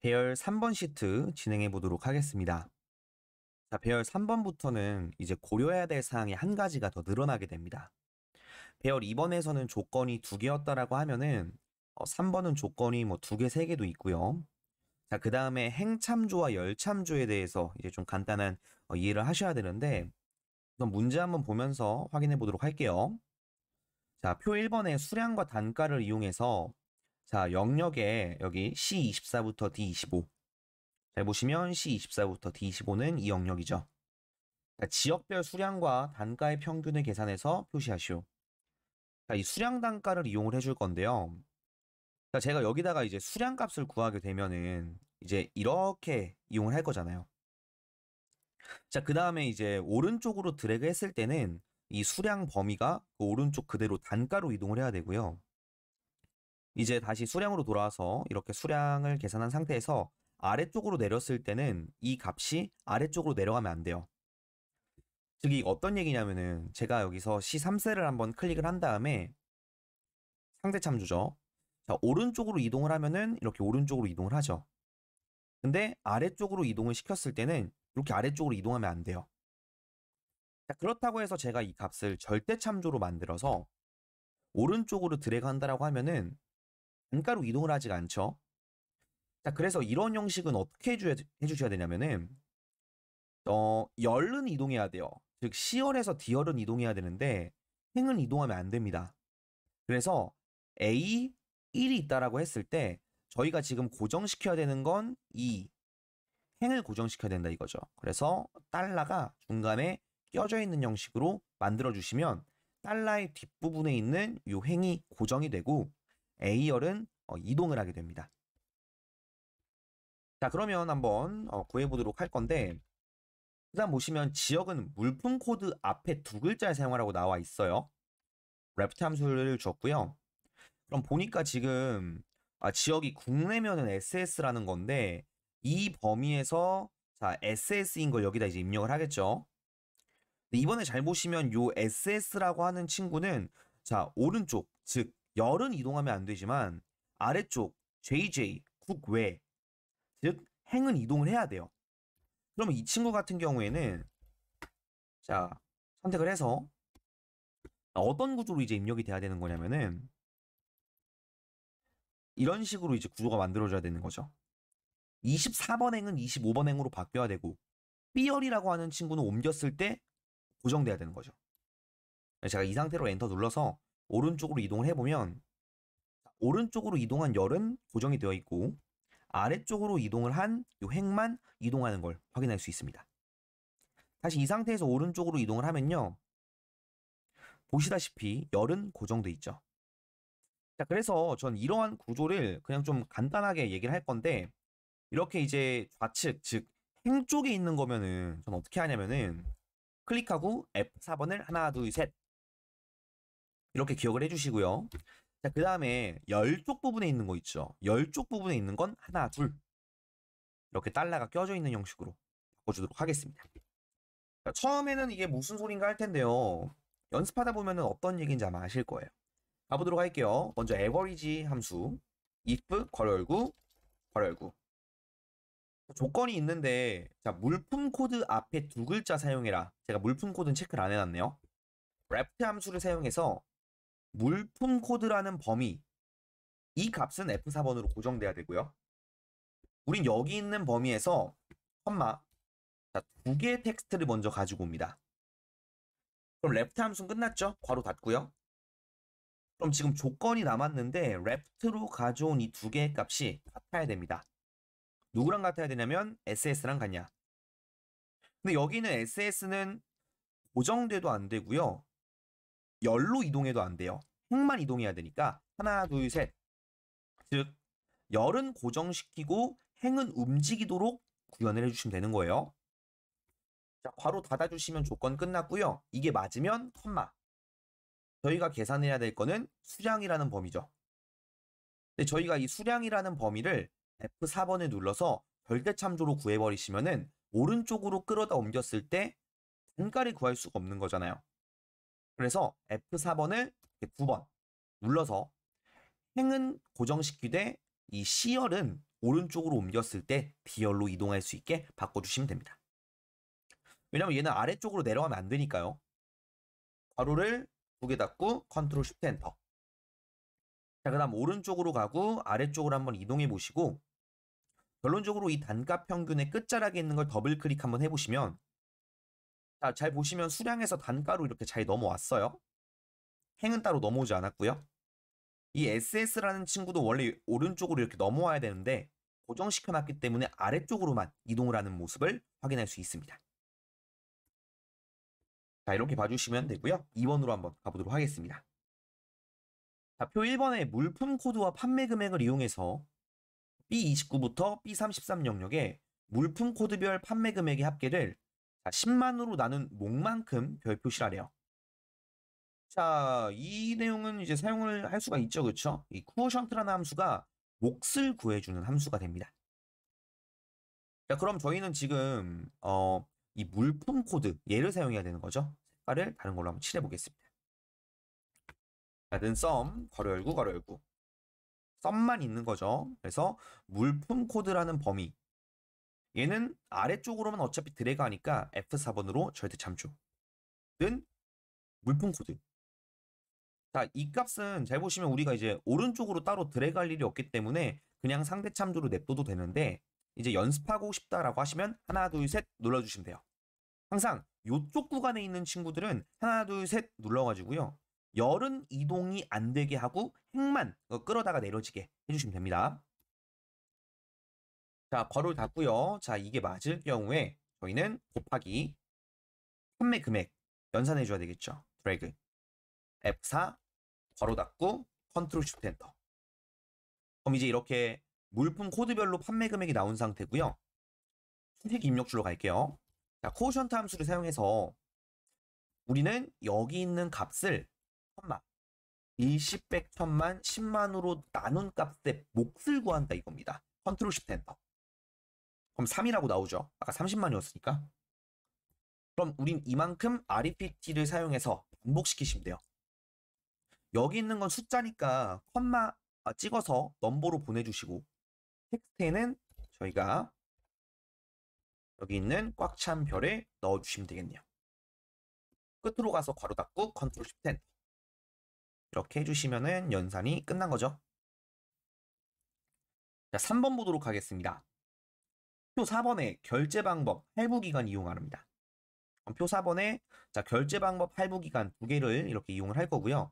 배열 3번 시트 진행해 보도록 하겠습니다. 자, 배열 3번부터는 이제 고려해야 될 사항이 한 가지가 더 늘어나게 됩니다. 배열 2번에서는 조건이 두 개였다라고 하면은 3번은 조건이 뭐 두 개, 세 개도 있고요. 자, 그 다음에 행참조와 열참조에 대해서 이제 좀 간단한 이해를 하셔야 되는데 우선 문제 한번 보면서 확인해 보도록 할게요. 자, 표 1번의 수량과 단가를 이용해서 자, 영역에 여기 C24부터 D25 잘 보시면 C24부터 D25는 이 영역이죠. 자, 지역별 수량과 단가의 평균을 계산해서 표시하시오. 자, 이 수량 단가를 이용을 해줄 건데요. 자, 제가 여기다가 이제 수량 값을 구하게 되면은 이제 이렇게 이용을 할 거잖아요. 자, 그 다음에 이제 오른쪽으로 드래그 했을 때는 이 수량 범위가 그 오른쪽 그대로 단가로 이동을 해야 되고요. 이제 다시 수량으로 돌아와서 이렇게 수량을 계산한 상태에서 아래쪽으로 내렸을 때는 이 값이 아래쪽으로 내려가면 안 돼요. 즉, 이 어떤 얘기냐면은 제가 여기서 C3셀을 한번 클릭을 한 다음에 상대 참조죠. 자, 오른쪽으로 이동을 하면은 이렇게 오른쪽으로 이동을 하죠. 근데 아래쪽으로 이동을 시켰을 때는 이렇게 아래쪽으로 이동하면 안 돼요. 자, 그렇다고 해서 제가 이 값을 절대 참조로 만들어서 오른쪽으로 드래그 한다라고 하면은 단가로 이동을 하지가 않죠. 자, 그래서 이런 형식은 어떻게 해주셔야 되냐면은 열은 이동해야 돼요. 즉 C열에서 D열은 이동해야 되는데 행은 이동하면 안 됩니다. 그래서 A 1이 있다라고 했을 때 저희가 지금 고정시켜야 되는 건 이 행을 고정시켜야 된다 이거죠. 그래서 달러가 중간에 껴져 있는 형식으로 만들어 주시면 달러의 뒷부분에 있는 이 행이 고정이 되고 A열은 이동을 하게 됩니다. 자, 그러면 한번 구해보도록 할 건데 그다음 보시면 지역은 물품 코드 앞에 두 글자를 사용하라고 나와 있어요. 레프트 함수를 줬고요. 그럼 보니까 지금 지역이 국내면은 SS라는 건데 이 범위에서 자 SS인 걸 여기다 이제 입력을 하겠죠. 근데 이번에 잘 보시면 요 SS라고 하는 친구는 자 오른쪽 즉 열은 이동하면 안 되지만 아래쪽 JJ 국외 즉 행은 이동을 해야 돼요. 그러면 이 친구 같은 경우에는 자 선택을 해서 어떤 구조로 이제 입력이 돼야 되는 거냐면은 이런 식으로 이제 구조가 만들어져야 되는 거죠. 24번 행은 25번 행으로 바뀌어야 되고 B열이라고 하는 친구는 옮겼을 때 고정돼야 되는 거죠. 제가 이 상태로 엔터 눌러서 오른쪽으로 이동을 해보면 오른쪽으로 이동한 열은 고정이 되어 있고 아래쪽으로 이동을 한 이 행만 이동하는 걸 확인할 수 있습니다. 다시 이 상태에서 오른쪽으로 이동을 하면요. 보시다시피 열은 고정돼 있죠. 자, 그래서 전 이러한 구조를 그냥 좀 간단하게 얘기를 할 건데 이렇게 이제 좌측 즉 행 쪽에 있는 거면은 전 어떻게 하냐면은 클릭하고 F4번을 하나 둘 셋 이렇게 기억을 해주시고요. 자, 그 다음에 열 쪽 부분에 있는 거 있죠. 열 쪽 부분에 있는 건 하나 둘 이렇게 달러가 껴져 있는 형식으로 바꿔주도록 하겠습니다. 자, 처음에는 이게 무슨 소린가 할 텐데요. 연습하다 보면은 어떤 얘기인지 아마 아실 거예요. 가보도록 할게요. 먼저 average 함수 if 괄호 열고 조건이 있는데 자 물품 코드 앞에 두 글자 사용해라. 제가 물품 코드는 체크를 안 해놨네요. left 함수를 사용해서 물품 코드라는 범위 이 값은 F4번으로 고정돼야 되고요. 우린 여기 있는 범위에서 컴마 자, 두 개의 텍스트를 먼저 가지고 옵니다. 그럼 left 함수는 끝났죠? 괄호 닫고요. 그럼 지금 조건이 남았는데 left로 가져온 이 두 개의 값이 같아야 됩니다. 누구랑 같아야 되냐면 SS랑 같냐. 근데 여기는 SS는 고정돼도 안 되고요. 열로 이동해도 안 돼요. 행만 이동해야 되니까 하나 둘 셋. 즉 열은 고정시키고 행은 움직이도록 구현을 해주시면 되는 거예요. 자, 괄호 닫아주시면 조건 끝났고요. 이게 맞으면 컴마. 저희가 계산해야 될 거는 수량이라는 범위죠. 근데 저희가 이 수량이라는 범위를 F4번을 눌러서 절대참조로 구해버리시면은 오른쪽으로 끌어다 옮겼을 때 단가를 구할 수가 없는 거잖아요. 그래서 F4번을 두 번 눌러서 행은 고정시키되 이 C열은 오른쪽으로 옮겼을 때 D열로 이동할 수 있게 바꿔주시면 됩니다. 왜냐면 얘는 아래쪽으로 내려가면 안 되니까요. 괄호를 2개 닫고 컨트롤 쉬프트 엔터. 자, 그 다음 오른쪽으로 가고 아래쪽으로 한번 이동해 보시고 결론적으로 이 단가 평균의 끝자락에 있는 걸 더블 클릭 한번 해보시면 자, 잘 보시면 수량에서 단가로 이렇게 잘 넘어왔어요. 행은 따로 넘어오지 않았고요. 이 SS라는 친구도 원래 오른쪽으로 이렇게 넘어와야 되는데 고정시켜놨기 때문에 아래쪽으로만 이동을 하는 모습을 확인할 수 있습니다. 자, 이렇게 봐주시면 되고요. 2번으로 한번 가보도록 하겠습니다. 자, 표 1번의 물품 코드와 판매 금액을 이용해서 B29부터 B33 영역에 물품 코드별 판매 금액의 합계를 10만으로 나눈 몫만큼 별 표시를 하래요. 자, 이 내용은 이제 사용을 할 수가 있죠. 그렇죠? 이 쿠어션트라는 함수가 몫을 구해주는 함수가 됩니다. 자, 그럼 저희는 지금 이 물품 코드 얘를 사용해야 되는 거죠. 색깔을 다른 걸로 한번 칠해 보겠습니다. 자, 는 썸 괄호 열고 괄호 열고 썸만 있는 거죠. 그래서 물품 코드라는 범위 얘는 아래쪽으로만 어차피 드래그 하니까 F4번으로 절대 참조. 는 물품 코드. 자, 이 값은 잘 보시면 우리가 이제 오른쪽으로 따로 드래그 할 일이 없기 때문에 그냥 상대 참조로 냅둬도 되는데 이제 연습하고 싶다라고 하시면 하나, 둘, 셋 눌러주시면 돼요. 항상 이쪽 구간에 있는 친구들은 하나, 둘, 셋 눌러가지고요. 열은 이동이 안 되게 하고 행만 끌어다가 내려지게 해주시면 됩니다. 자, 괄호를 닫고요. 자, 이게 맞을 경우에 저희는 곱하기 판매 금액 연산해 줘야 되겠죠. 드래그 F4 괄호 닫고 컨트롤 쉬프트 엔터. 그럼 이제 이렇게 물품 코드별로 판매 금액이 나온 상태고요. 수식 입력줄로 갈게요. 자, 코어션트 함수를 사용해서 우리는 여기 있는 값을 천만, 일십, 백, 천만, 10만으로 나눈 값의 몫을 구한다 이겁니다. 컨트롤 쉬프트 엔터. 그럼 3이라고 나오죠. 아까 30만이었으니까. 그럼 우린 이만큼 REPT를 사용해서 반복시키시면 돼요. 여기 있는 건 숫자니까 컴마 찍어서 넘버로 보내주시고 텍스트에는 저희가 여기 있는 꽉 찬 별에 넣어주시면 되겠네요. 끝으로 가서 괄호 닫고 컨트롤 쉬프트 엔터. 이렇게 해주시면은 연산이 끝난 거죠. 자, 3번 보도록 하겠습니다. 표 4번에 결제 방법, 할부 기간 이용합니다. 표 4번에 자, 결제 방법, 할부 기간 두 개를 이렇게 이용을 할 거고요.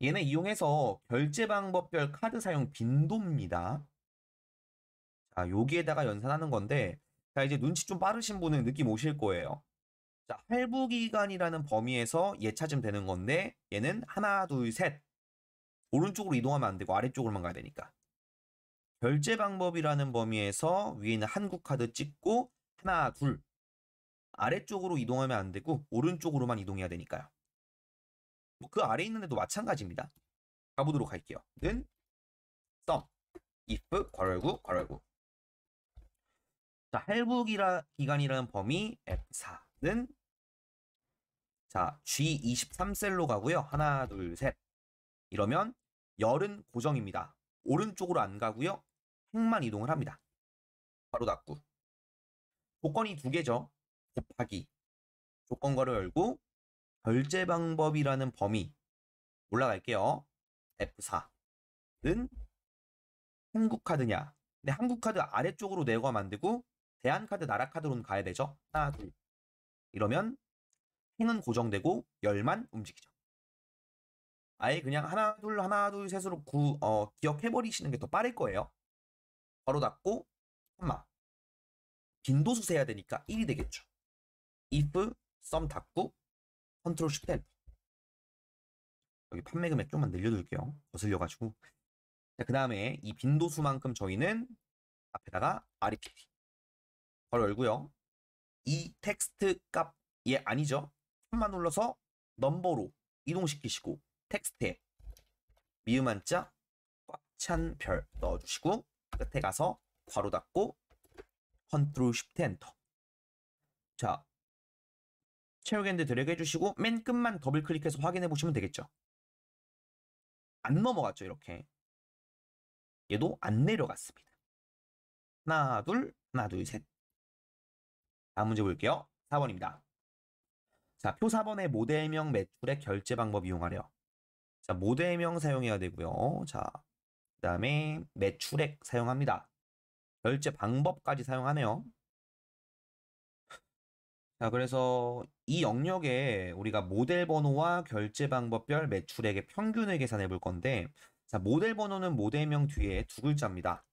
얘네 이용해서 결제 방법별 카드 사용 빈도입니다. 자, 여기에다가 연산하는 건데, 자, 이제 눈치 좀 빠르신 분은 느낌 오실 거예요. 자, 할부 기간이라는 범위에서 얘 찾으면 되는 건데, 얘는 하나, 둘, 셋. 오른쪽으로 이동하면 안 되고 아래쪽으로만 가야 되니까. 결제 방법이라는 범위에서 위에 있는 한국 카드 찍고 하나, 둘. 아래쪽으로 이동하면 안 되고 오른쪽으로만 이동해야 되니까요. 뭐 그 아래 있는 데도 마찬가지입니다. 가보도록 할게요. 는 sum if 괄호 열고 괄호 열고. 자, 할부 기간이라는 범위 F4는 자, G23셀로 가고요. 하나, 둘, 셋. 이러면 열은 고정입니다. 오른쪽으로 안 가고요. 행만 이동을 합니다. 바로 닫고. 조건이 두 개죠. 곱하기. 조건 괄호 열고 결제 방법이라는 범위 올라갈게요. F4는 한국카드냐. 근데 한국카드 아래쪽으로 내고하면 안 되고 대한카드, 나라카드로는 가야 되죠. 하나, 둘. 이러면 행은 고정되고 열만 움직이죠. 아예 그냥 하나, 둘, 셋으로 기억해버리시는 게 더 빠를 거예요. 바로 닫고 콤마. 빈도수 세야 되니까 1이 되겠죠. if sum 닫고 컨트롤 쉬프트 엔터. 여기 판매 금액 좀만 늘려둘게요. 거슬려가지고. 자, 그 다음에 이 빈도수만큼 저희는 앞에다가 REPT 바로 열고요. 이 텍스트 값 얘 아니죠? 3만 눌러서 넘버로 이동시키시고 텍스트에 미음 한자 꽉 찬 별 넣어주시고 끝에 가서 괄호 닫고 컨트롤 쉬프트 엔터. 자, 채우겠는데 드래그 해주시고 맨 끝만 더블 클릭해서 확인해 보시면 되겠죠. 안 넘어갔죠, 이렇게. 얘도 안 내려갔습니다. 하나, 둘, 셋. 다음 문제 볼게요. 4번입니다. 자, 표 4번에 모델명 매출액 결제 방법 이용하래요. 자, 모델명 사용해야 되고요. 자, 그 다음에 매출액 사용합니다. 결제 방법까지 사용하네요. 자, 그래서 이 영역에 우리가 모델 번호와 결제 방법별 매출액의 평균을 계산해 볼 건데, 자, 모델 번호는 모델명 뒤에 두 글자입니다.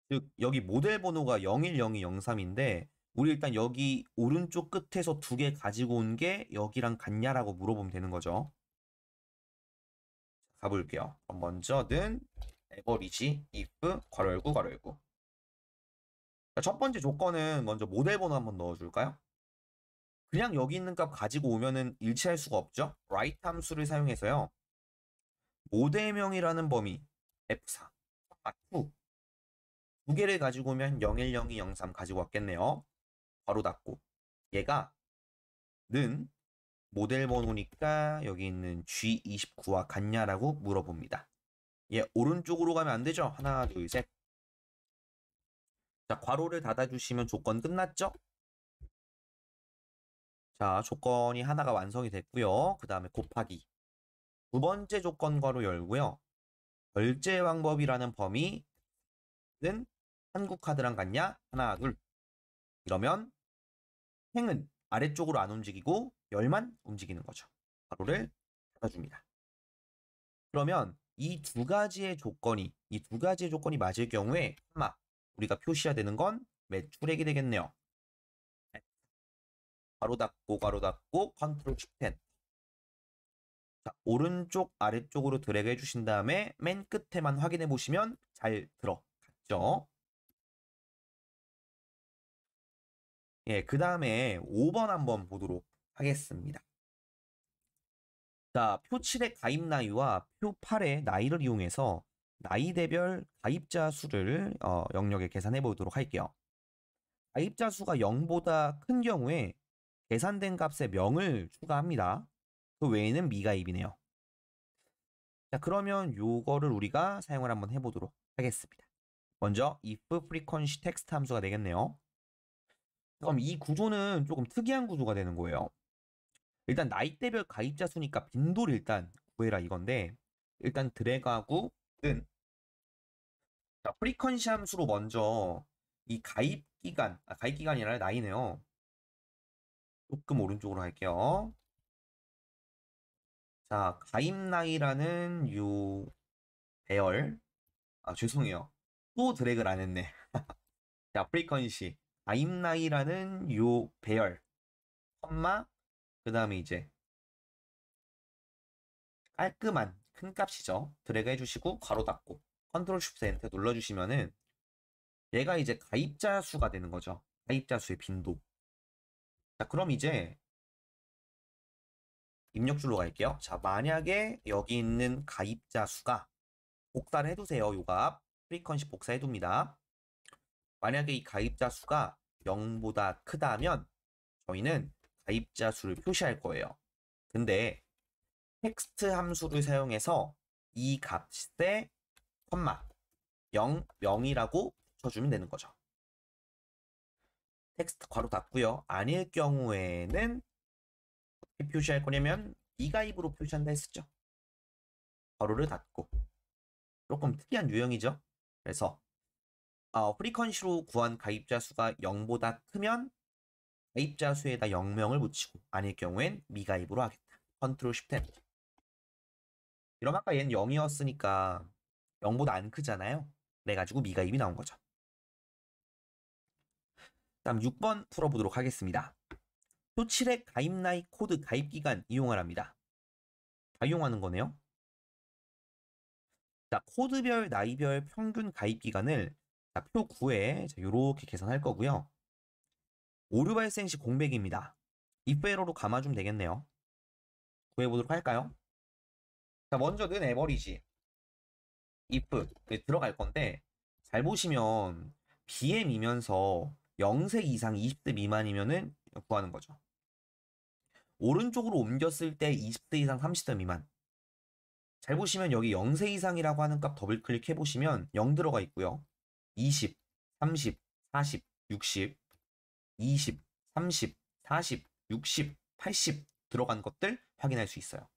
즉, 여기 모델 번호가 010203인데, 우리 일단 여기 오른쪽 끝에서 두 개 가지고 온 게 여기랑 같냐라고 물어보면 되는 거죠. 가볼게요. 그럼 먼저는 average if 괄호 열고 괄호 열고. 자, 첫 번째 조건은 먼저 모델 번호 한번 넣어줄까요? 그냥 여기 있는 값 가지고 오면은 일치할 수가 없죠. write 함수를 사용해서요. 모델명이라는 범위 F4, 2, 두 개를 가지고 오면 010203 가지고 왔겠네요. 바로 닫고 얘가 는 모델 번호니까 여기 있는 G29와 같냐라고 물어봅니다. 얘 오른쪽으로 가면 안 되죠? 하나, 둘, 셋. 자, 괄호를 닫아주시면 조건 끝났죠? 자, 조건이 하나가 완성이 됐고요. 그 다음에 곱하기. 두 번째 조건 괄호 열고요. 결제 방법이라는 범위는 한국카드랑 같냐? 하나, 둘. 이러면 행은 아래쪽으로 안 움직이고 열만 움직이는 거죠. 괄호를 닫아줍니다. 그러면 이 두 가지의 조건이 맞을 경우에 아마 우리가 표시해야 되는 건 매출액이 되겠네요. 괄호 닫고 컨트롤 shift 10. 자, 오른쪽 아래쪽으로 드래그 해주신 다음에 맨 끝에만 확인해 보시면 잘 들어갔죠. 예, 그 다음에 5번 한번 보도록 하겠습니다. 자, 표 7의 가입 나이와 표 8의 나이를 이용해서 나이대별 가입자 수를 영역에 계산해 보도록 할게요. 가입자 수가 0보다 큰 경우에 계산된 값에 0을 추가합니다. 그 외에는 미가입이네요. 자, 그러면 요거를 우리가 사용을 한번 해보도록 하겠습니다. 먼저 if frequency text 함수가 되겠네요. 그럼 이 구조는 조금 특이한 구조가 되는 거예요. 일단 나이대별 가입자 수니까 빈도를 일단 구해라 이건데, 일단 드래그하고 는 자, 프리퀀시 함수로 먼저 이 가입 기간이 아니라 나이네요. 조금 오른쪽으로 할게요. 자, 가입 나이라는 요 배열, 죄송해요. 또 드래그를 안 했네. 자, 프리퀀시 가입 나이라는 요 배열, 그 다음에 이제 깔끔한 큰 값이죠. 드래그 해주시고 괄호 닫고 컨트롤 쉬프트 엔터 눌러주시면은 얘가 이제 가입자 수가 되는 거죠. 가입자 수의 빈도. 자, 그럼 이제 입력줄로 갈게요. 자, 만약에 여기 있는 가입자 수가 복사를 해두세요. 요 값 프리퀀시 복사해둡니다. 만약에 이 가입자 수가 0보다 크다면 저희는 가입자 수를 표시할 거예요. 근데 텍스트 함수를 사용해서 이 값에 0, 0이라고 붙여주면 되는 거죠. 텍스트 괄호 닫고요. 아닐 경우에는 어떻게 표시할 거냐면 미가입으로 표시한다 했었죠. 괄호를 닫고. 조금 특이한 유형이죠. 그래서 프리퀀시로 구한 가입자 수가 0보다 크면 가입자 수에다 0명을 붙이고 아닐 경우엔 미가입으로 하겠다. 컨트롤 쉬프트 N. 이러면 아까 얘는 0이었으니까 0보다 안 크잖아요. 그래가지고 미가입이 나온 거죠. 다음 6번 풀어보도록 하겠습니다. 또 7의 가입 나이 코드 가입 기간 이용하랍니다. 다 이용하는 거네요. 자, 코드별 나이별 평균 가입 기간을 표 9에 이렇게 계산할 거고요. 오류 발생 시 공백입니다. if 에러로 감아주면 되겠네요. 구해보도록 할까요? 자, 먼저는 average if 들어갈 건데 잘 보시면 BM이면서 0세 이상 20세 미만이면은 구하는 거죠. 오른쪽으로 옮겼을 때 20세 이상 30세 미만. 잘 보시면 여기 0세 이상이라고 하는 값 더블 클릭해 보시면 0 들어가 있고요. 20, 30, 40, 60, 20, 30, 40, 60, 80 들어간 것들 확인할 수 있어요.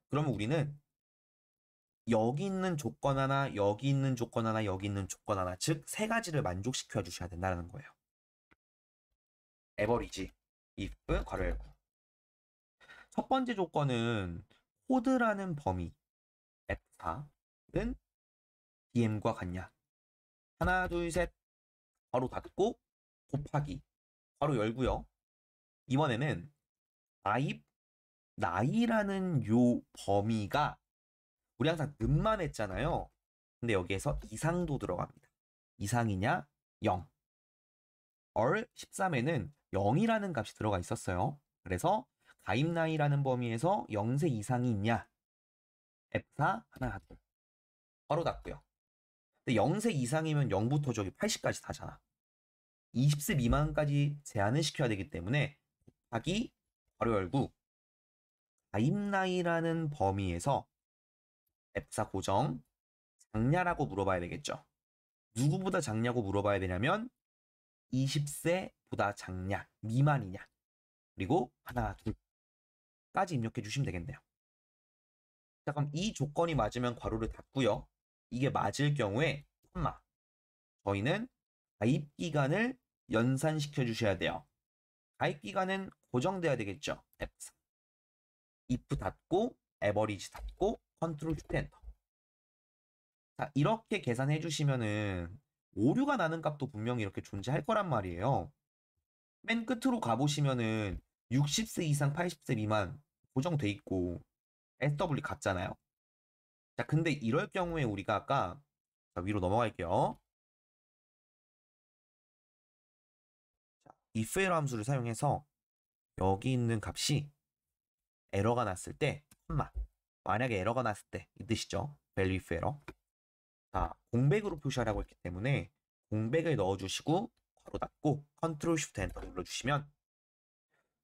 그러면 우리는 여기 있는 조건 하나, 여기 있는 조건 하나, 여기 있는 조건 하나, 즉 세 가지를 만족시켜 주셔야 된다는 거예요. 에버리지, if, 괄호 열고. 첫 번째 조건은 코드라는 범위 F4는 DM과 같냐. 하나, 둘, 셋, 괄호 닫고 곱하기, 괄호 열고요. 이번에는 나이라는 요 범위가 우리 항상 는만 했잖아요. 근데 여기에서 이상도 들어갑니다. 이상이냐? 0. 얼 13에는 0이라는 값이 들어가 있었어요. 그래서 가입 나이라는 범위에서 0세 이상이 있냐? F4 하나 둘. 바로 닫고요. 근데 0세 이상이면 0부터 저기 80까지 다잖아. 20세 미만까지 제한을 시켜야 되기 때문에 곱하기 괄호 열고 가입 나이라는 범위에서 F4 고정 작냐라고 물어봐야 되겠죠. 누구보다 작냐고 물어봐야 되냐면 20세보다 작냐, 미만이냐. 그리고 하나, 둘까지 입력해 주시면 되겠네요. 자, 그럼 이 조건이 맞으면 괄호를 닫고요. 이게 맞을 경우에 저희는 가입 기간을 연산시켜 주셔야 돼요. 가입 기간은 고정돼야 되겠죠. F4. if 닫고 average 닫고 컨트롤 shift 엔터. 자, 이렇게 계산해 주시면은 오류가 나는 값도 분명히 이렇게 존재할 거란 말이에요. 맨 끝으로 가보시면은 60세 이상 80세 미만 고정돼 있고 SW 같잖아요. 자, 근데 이럴 경우에 우리가 아까 위로 넘어갈게요. 자, if error 함수를 사용해서 여기 있는 값이 에러가 났을 때 만약에 에러가 났을 때 이 뜻이죠. value if error. 자, 공백으로 표시하라고 했기 때문에 공백을 넣어주시고 괄호 닫고 컨트롤 쉬프트 엔터 눌러주시면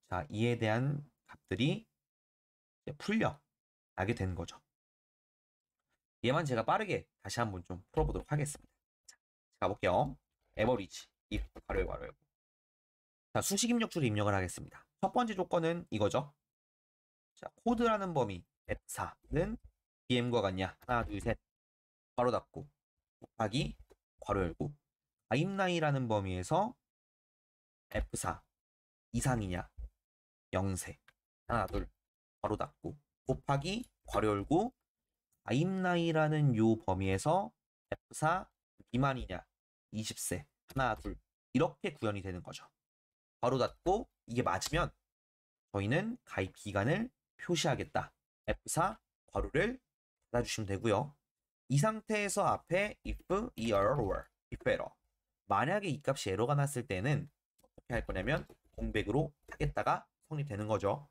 자, 이에 대한 값들이 풀려 나게 되는 거죠. 얘만 제가 빠르게 다시 한번 좀 풀어보도록 하겠습니다. 자, 가볼게요. 에버리지 if 괄호 열고. 자, 수식 입력줄에 입력을 하겠습니다. 첫 번째 조건은 이거죠. 자, 코드라는 범위 F4는 DM과 같냐. 하나, 둘, 셋. 괄호 닫고 곱하기 괄호 열고 가입 나이라는 범위에서 F4 이상이냐 0세 하나 둘 괄호 닫고 곱하기 괄호 열고 가입 나이라는 요 범위에서 F4 미만이냐 20세 하나 둘 이렇게 구현이 되는 거죠. 괄호 닫고 이게 맞으면 저희는 가입 기간을 표시하겠다. F4 괄호를 닫아주시면 되고요. 이 상태에서 앞에 if error or if error. 만약에 이 값이 에러가 났을 때는 어떻게 할 거냐면 공백으로 하겠다가 성립되는 거죠.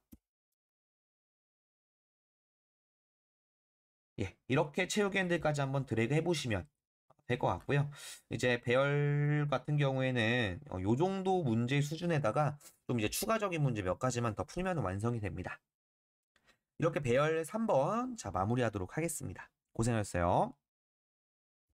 예, 이렇게 채우기 핸들까지 한번 드래그 해보시면 될 것 같고요. 이제 배열 같은 경우에는 요 정도 문제 수준에다가 좀 이제 추가적인 문제 몇 가지만 더 풀면 완성이 됩니다. 이렇게 배열 3번 자 마무리하도록 하겠습니다. 고생하셨어요.